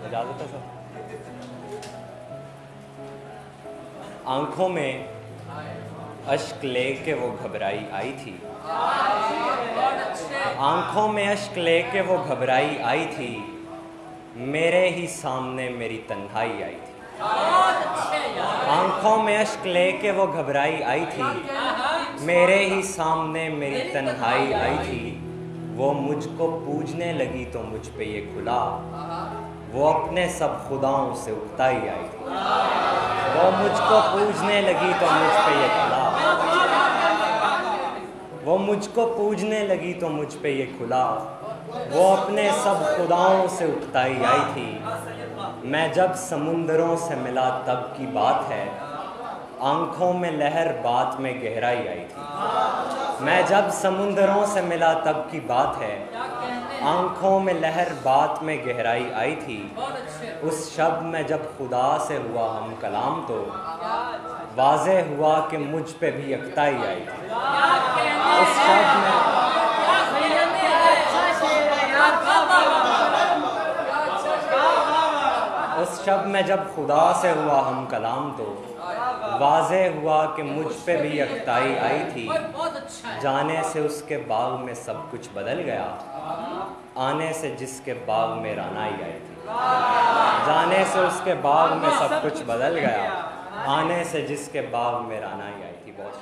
इजाज़त है सर। आंखों में अश्क लेके वो घबराई आई थी, आंखों में अश्क लेके वो घबराई आई थी, मेरे ही सामने मेरी तन्हाई आई थी। आंखों में अश्क लेके वो घबराई आई थी, मेरे ही सामने मेरी तन्हाई आई थी। वो मुझको पूजने लगी तो मुझ पे ये खुला, वो अपने सब खुदाओं से उकताई आई थी। वो मुझको पूजने लगी तो मुझ पे ये खुला, वो मुझको पूजने लगी तो मुझ पे ये खुला, वो अपने सब खुदाओं से उकताई आई थी। मैं जब समुंदरों से मिला तब की बात है, आंखों में लहर बात में गहराई आई थी। मैं जब समुंदरों से मिला तब की बात है, आंखों में लहर बात में गहराई आई थी। उस शब में जब खुदा से हुआ हम कलाम तो वाज़े हुआ कि मुझ पे भी यकताई आई थी। उस शब में जब खुदा से हुआ हम कलाम तो वाज़े हुआ कि मुझ पे भी यकताई आई थी। जाने से उसके बाग में सब कुछ बदल गया, आने से जिसके बाग में रानाई आई थी। जाने से उसके बाग में सब कुछ बदल गया, आने से जिसके बाग में रानाई आई थी। बहुत